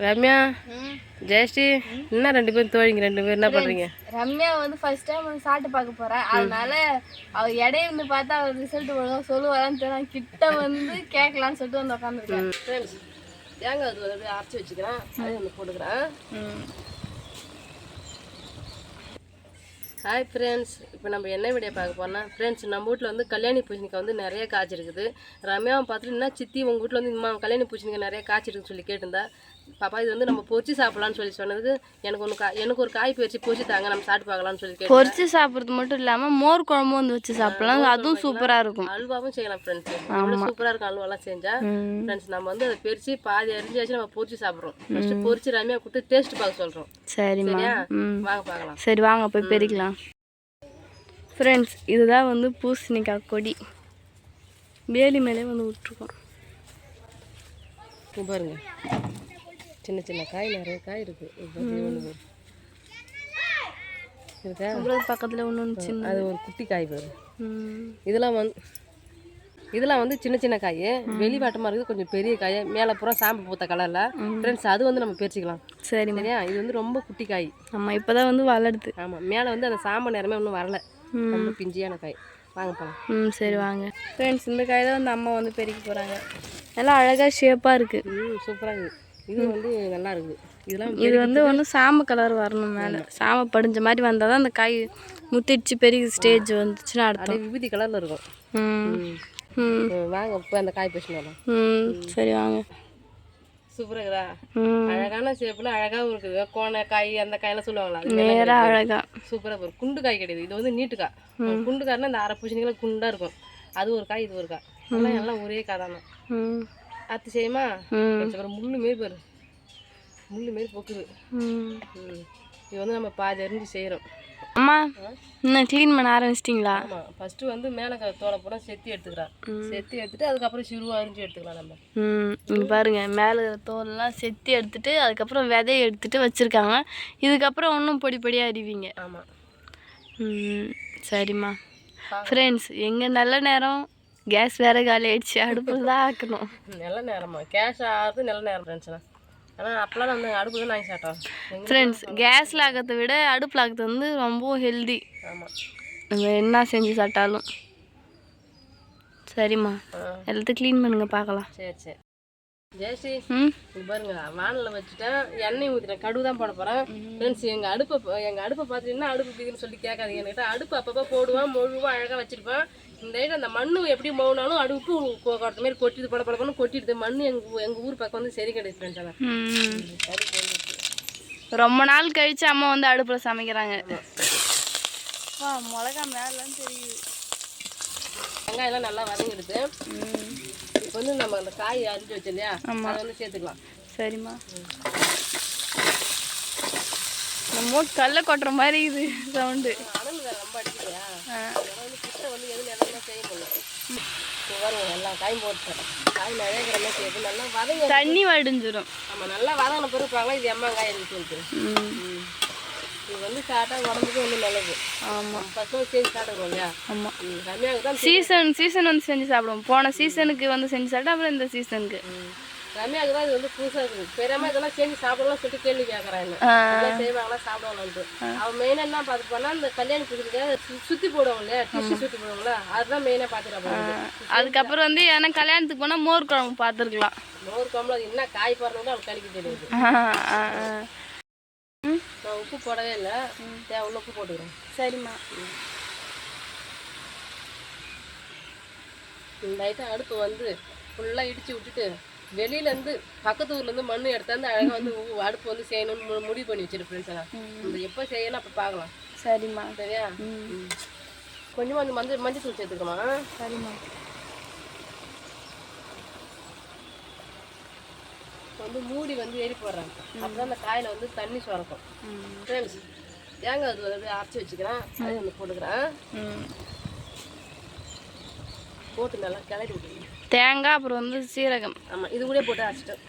ரம்யா ஜெயஸ்ரீ என்ன 2 பேரும் தோழிங்க 2 பேரும் என்ன பண்றீங்க? ரம்யா வந்து ஃபர்ஸ்ட் டைம் வந்து சாப்பிட்டு பார்க்க போறேன். அதனால அவ எடையில இருந்து பார்த்தா அவர் ரிசல்ட் வரும் சொல்லுவாரான்னு தெரியல. கிட்ட வந்து கேட்கலான்னு சொல்லிட்டு வந்து உட்காந்துருக்கேன். ஃப்ரெண்ட்ஸ் தேங்காய் அது அப்படியே அரைச்சி வச்சுக்கிறேன். அது ஒன்று போட்டுக்கிறேன். ஹாய் ஃப்ரெண்ட்ஸ், இப்போ நம்ம என்ன வீடியோ பார்க்க போனால் ஃப்ரெண்ட்ஸ் நம்ம வீட்டில் வந்து கல்யாணி பூசணிக்காய் வந்து நிறைய காய்ச்சிருக்குது. ரம்யாவை பார்த்துட்டு என்ன சித்தி உங்கள் வீட்டில் வந்து இந்த கல்யாணி பூசணிக்காய் நிறைய காய்ச்சிருக்குன்னு சொல்லி கேட்டிருந்தா. பாப்பா இது வந்து நம்ம பொரிச்சு சாப்பிடலான்னு சொல்லி சொன்னதுக்கு எனக்கு ஒரு காய் பறிச்சு பொரிச்சு தாங்க நம்ம சாப்பிட்டு பார்க்கலாம்னு சொல்லி கேட்டேன். பொரிச்சு சாப்பிட்றது மட்டும் இல்லாமல் மோர் குழம்பும் வந்து வச்சு சாப்பிடலாம், அதுவும் சூப்பராக இருக்கும். அல்வாவும் செய்யலாம் ஃப்ரெண்ட்ஸ், அவ்வளோ சூப்பராக இருக்கும் அல்வாலாம் செஞ்சா. ஃப்ரெண்ட்ஸ் நம்ம வந்து அதை பிரித்து பாதி அரிஞ்சாச்சு நம்ம பொரிச்சு சாப்பிட்றோம். ஃபஸ்ட்டு பொரிச்சு ரம்யா கொடுத்து டேஸ்ட் பார்க்க சொல்கிறோம். சரியா வாங்க பார்க்கலாம். சரி வாங்க போய் பெரிக்கலாம். ஃப்ரெண்ட்ஸ் இதுதான் வந்து பூசணிக்காய் கொடி, வேலி மேலே வந்து விட்டுருக்கோம். பாருங்க சின்ன சின்ன காய் நிறைய காய் இருக்கு. பக்கத்தில் ஒன்று சின்ன அது ஒரு குட்டி காய் பாரு. இதெல்லாம் வந்து சின்ன சின்ன காய், வெளிவாட்டமாக இருக்குது, கொஞ்சம் பெரிய காய், மேலே பூரா சாம்பு பூத்த கலரில். ஃப்ரெண்ட்ஸ் அது வந்து நம்ம பறிச்சிக்கலாம். சரியா இது வந்து ரொம்ப குட்டி காய். ஆமாம் இப்போ தான் வந்து வளருது. ஆமாம் மேலே வந்து அந்த சாம்பு நேரமே ஒன்றும் வரல, ரொம்ப பிஞ்சியான காய். வாங்க போகலாம். சரி வாங்க. ஃப்ரெண்ட்ஸ் இந்த காய் தான் வந்து அம்மா வந்து பெருக்கி போகிறாங்க. நல்லா அழகாக ஷேப்பாக இருக்குது. சூப்பராக இருக்குது. இது வந்து நல்லா இருக்குது. இது வந்து ஒன்றும் சாம்பு கலர் வரணும், மேலே சாம்பு படிஞ்ச மாதிரி வந்தால் தான் அந்த காய் முத்திடுச்சு பெரிய ஸ்டேஜ் வந்துச்சுன்னா அடுத்த விபூதி கலரில் இருக்கும். வாங்க இப்போ அந்த காய் பேசிட்டு வரலாம். சரி வாங்க. சூப்பராக இருக்குதா? அழகான ஷேப்பில் அழகாகவும் இருக்குது. கோண காய் அந்த காயெல்லாம் சொல்லுவாங்களா, நேராக அழகா சூப்பராக இருக்கும். குண்டு காய் கிடையாது, இது வந்து நீட்டு காய். குண்டு காய்னா இந்த அரை பூசணிக்கெல்லாம் குண்டாக இருக்கும். அது ஒரு காய், இது ஒரு காய், எல்லாம் ஒரே காய் தானே. அத்திசயமா அப்புறம் முள்ளு மாரி பாரு, முள்ளு மாரி பொக்குது. இது வந்து நம்ம பாதி அரிஞ்சு செய்கிறோம். அம்மா இன்னும் க்ளீன் பண்ண ஆரம்பிச்சிட்டிங்களா? ஆமாம், ஃபஸ்ட்டு வந்து மேலே தோலை பூரா செத்தி எடுத்துக்கிறான். செத்தி எடுத்துட்டு அதுக்கப்புறம் சிறுவாக அரிஞ்சு எடுத்துக்கலாம் நம்ம. இங்கே பாருங்கள் மேலே தோலெல்லாம் செத்தி எடுத்துட்டு அதுக்கப்புறம் விதையை எடுத்துட்டு வச்சுருக்காங்க. இதுக்கப்புறம் இன்னும் பொடி பொடியாக அறிவிங்க. ஆமாம். சரிம்மா. ஃப்ரெண்ட்ஸ் எங்கள் நல்ல நேரம் கேஸ் வேறு காலி ஆகிடுச்சு, அடுப்பில் தான் ஆக்கணும். நல்ல நேரமா கேஸ் ஆகிறது நல்ல நேரம் ஃப்ரெண்ட்ஸ்னா. ஆனால் அப்போலாம் வந்து அடுப்பு தான் நாங்கள் சாப்பிட்டோம். ஃப்ரெண்ட்ஸ் கேஸில் ஆக்கிறத விட அடுப்பில் ஆக்கிறது வந்து ரொம்ப ஹெல்தி. ஆமாம், நம்ம என்ன செஞ்சு சாப்பிட்டாலும். சரிம்மா எல்லாத்தையும் க்ளீன் பண்ணுங்க பார்க்கலாம். சரி சரி ஜெயஸ்ரீ இது பாருங்க, வானலில் வச்சுட்டேன், எண்ணெய் ஊற்றிட்டேன், கடுகு தான் போட போகிறேன். ஃப்ரெண்ட்ஸ் எங்கள் அடுப்பை பார்த்துட்டீங்கன்னா அடுப்பு பிடிக்குன்னு சொல்லி கேட்காதீங்க. என்கிட்ட அடுப்பு அப்பப்போ போடுவேன், மொழுவாக அழகாக வச்சுருப்பேன். இந்த ஐட்டம் அந்த மண் எப்படி மௌனாலும் அடுப்பு குறைத்த மாதிரி கொட்டிட்டு படப்படப்பன்னு கொட்டிடுது. மண் எங்கள் ஊர் பக்கம் வந்து சரி கிடையாது ஃப்ரெண்ட்ஸ். ஆனால் ரொம்ப நாள் கழிச்சு அம்மா வந்து அடுப்பில் சமைக்கிறாங்க. மிளகா மேலாம் தெரியுது. வெங்காயம்லாம் நல்லா வதங்கிடுது. இப்போ வந்து நம்ம அந்த காய் அரிஞ்சு வச்சோம் இல்லையா, அதை வந்து சேர்த்துக்கலாம். சரிம்மா. நம்ம கடலை கொட்டுற மாதிரி இது சவுண்டு. அனல் வேறு ரொம்ப அடிக்கலையா, வந்து கிட்ட வந்து எது நேரம் செய்ய முடியும். வரும் எல்லாம் காயும் போட்டேன், காய் நிறைய கிழமை செய்யுது. நல்லா வதங்க தண்ணி வடிஞ்சிடும். ஆமாம், நல்லா வதங்கின பிறகு இது எம்மாங்காய் எனக்கு சொல்லிட்டு. இது வந்து சாப்பிட்டா உடம்புக்கு வந்து நல்லது. ஆமாம், ஃபஸ்ட்டு செஞ்சு சாப்பிடுவோம் இல்லையா. ஆமாம், ரம்யாவுக்கு தான் சீசன் வந்து செஞ்சு சாப்பிடுவோம். போன சீசனுக்கு வந்து செஞ்சு சாப்பிட்டா அப்புறம் இந்த சீசனுக்கு ரம்யாவுக்கு தான் இது வந்து புதுசாக இருக்குது. பெரியம்மா இதெல்லாம் செஞ்சு சாப்பிடலாம் சொல்லிட்டு கேள்வி கேட்குறாங்க, செய்வாங்களா சாப்பிடுவாங்களான்ட்டு. அவன் மெயினாக என்ன பார்த்து போனால் இந்த கல்யாணம் பிடிக்கிறதுக்காக சுற்றி போடுவாங்க இல்லையா, டிஷ்யூ சுற்றி போடுவாங்களா, அதுதான் மெயினாக பார்த்துட்டு. அதுக்கப்புறம் வந்து ஏன்னா கல்யாணத்துக்கு போனால் மோர் குழம்பு பார்த்துருக்கலாம். மோர் குழம்புல அது என்ன காய் போடுறவங்களோ அவளுக்கு கழிக்க தெரியுது. நான் உப்பு போடவே இல்லை, தேவையான உப்பு போட்டுக்கிறேன். சரிம்மா. இந்த ஐட்டம் அடுப்பு வந்து ஃபுல்லாக இடித்து விட்டுட்டு வெளியிலேருந்து பக்கத்து ஊர்லேருந்து மண் எடுத்தாந்து அழகாக வந்து அடுப்பு வந்து செய்யணும்னு முடிவு பண்ணி வச்சிரு ஃப்ரெண்ட்ஸ். இந்த எப்போ செய்யணும் அப்போ பார்க்கலாம். சரிம்மா. சரியா கொஞ்சமாக வந்து மஞ்சள் தூள் சேர்த்துக்கமா. சரிம்மா. வந்து மூடி வந்து எரி போடுறாங்க, அப்போ அந்த காயில் வந்து தண்ணி சுரக்கும். ஃப்ரெண்ட்ஸ் தேங்காய் அது அப்படியே அரைச்சி வச்சுக்கிறேன், அது வந்து போட்டுக்கிறேன். போட்டு நல்லா கிளறி விட்டுருங்க. தேங்காய் அப்புறம் வந்து சீரகம். ஆமாம், இது கூட போட்டு அரைச்சிட்டேன்.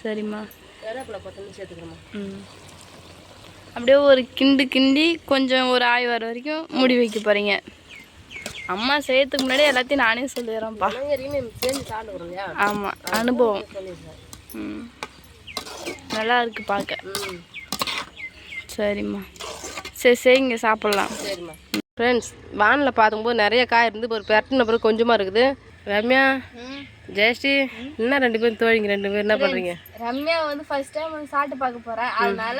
சரிம்மா. வேறப்பில் கொத்தமல்லி சேர்த்துக்கிறோமா. அப்படியே ஒரு கிண்டி கொஞ்சம் ஒரு ஆய் வர வரைக்கும் மூடி வைக்க போகிறீங்க. அம்மா செய்யறதுக்கு முன்னாடி எல்லாத்தையும் நானே சொல்லிடுறேன்ப்பா. செஞ்சு சாப்பிடுறோம் இல்லையா. ஆமாம், அனுபவம். நல்லா இருக்கு பார்க்க. ம் சரிம்மா, சரி சரிங்க, சாப்பிட்லாம். சரிம்மா. ஃப்ரெண்ட்ஸ், வானில் பார்க்கும்போது நிறைய காய் இருந்து ஒரு பெரட்டின பிறகு கொஞ்சமாக இருக்குது. ரம்யா, ஜெயஸ்ரீ, என்ன 2 பேரும் தோழிங்க 2 பேரும் என்ன பண்ணுறீங்க? ரம்யா வந்து ஃபர்ஸ்ட் டைம் வந்து சாப்பிட்டு பார்க்க போகிறேன். அதனால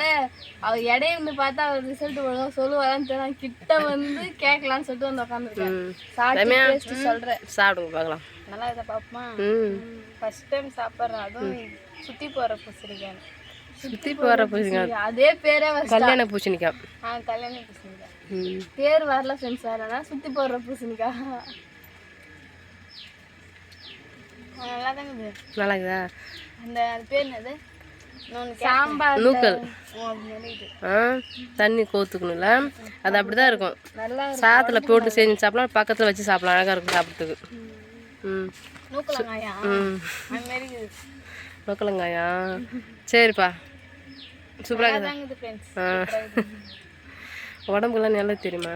அவள் இடையில இருந்து பார்த்தா அவர் ரிசல்ட் ஒழுங்காக சொல்லுவாரான்னு தெரியல. கிட்ட வந்து கேட்கலான்னு சொல்லிட்டு வந்து உட்காந்துருக்கேன். சாப்பிட்டு சொல்கிறேன். சாப்பிடுங்க பார்க்கலாம். நல்லா இதை பார்ப்போமா? ஃபர்ஸ்ட் டைம் சாப்பிட்றேன். அதுவும் சுற்றி போகிற பூசணிக்காய். சுற்றி போகிற பூசணிக்காய், அதே பேரே கல்யாண பூசணிக்காய். கல்யாண பூசணிக்காய் பேர் வரல ஃப்ரெண்ட்ஸ், வரலன்னா சுற்றி போடுற பூசணிக்காய். நல்லா தாங்க. நல்லா இருக்குதா? அந்த பேர் என்னது? சாம்பார் நூக்கல். தண்ணி கோத்துக்கணும்ல, அது அப்படிதான் இருக்கும். நல்லா சாதத்தில் போட்டு செஞ்சு சாப்பிடலாம், பக்கத்தில் வச்சு சாப்பிடலாம், அழகாக இருக்கும் சாப்பிட்றதுக்கு. நூக்கலங்காயா ம் அந்த மாதிரி இருக்குது. நூக்கலங்காயா? சரிப்பா, சூப்பராக இருக்குது. ஃப்ரெண்ட்ஸ், உடம்புக்கெல்லாம் நல்லா தெரியுமா?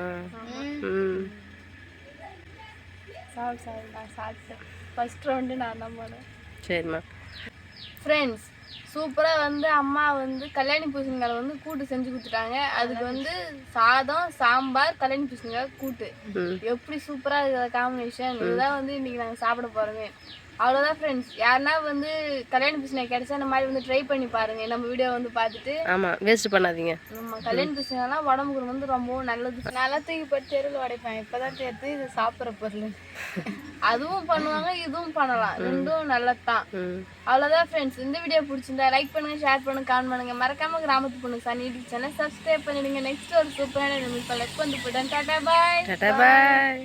ம் சாப்பிட்டேன். ஃபர்ஸ்ட் ரவுண்டு நான் தான் போனேன். சரிம்மா. ஃப்ரெண்ட்ஸ், சூப்பராக வந்து அம்மா வந்து கல்யாணி பூசணிக்காய் வந்து கூட்டு செஞ்சு கொடுத்துட்டாங்க. அதுக்கு வந்து சாதம், சாம்பார், கல்யாணி பூசணிக்காய் கூட்டு. எப்படி சூப்பராக இருக்கிற காம்பினேஷன். இதுதான் வந்து இன்னைக்கு நாங்கள் சாப்பிட போகிறோமே. அவ்வளோதான் ஃப்ரெண்ட்ஸ். யாருன்னா வந்து கல்யாணி பூசணிக்காய் கிடைச்சா இந்த மாதிரி வந்து ட்ரை பண்ணி பாருங்க. நம்ம வீடியோ வந்து பார்த்துட்டு. ஆமாம், வேஸ்ட் பண்ணாதீங்க. நம்ம கல்யாணி பூசணிக்காய்லாம் உடம்புக்கு வந்து ரொம்பவும் நல்லது. நல்லா தூக்கி போட்டு தெருவில் உடைப்பேன். இப்போதான் தெரியுது இது சாப்பிட்ற பொருள். அதுவும் பண்ணுவாங்க, இதுவும் பண்ணலாம். ரெண்டும் நல்லது தான். அவ்வளோதான் ஃப்ரெண்ட்ஸ். இந்த வீடியோ பிடிச்சிருந்தா லைக் பண்ணுங்க, ஷேர் பண்ணுங்க, கமெண்ட் பண்ணுங்க. மறக்காம கிராமத்து பொண்ணு சன் யூடியூப் சேனல் சப்ஸ்கிரைப் பண்ணிடுங்க. நெக்ஸ்ட் ஒரு சூப்பரான மீட் பண்ண வந்து போயிட்டேன். டாடா பாய். டாடா பாய்.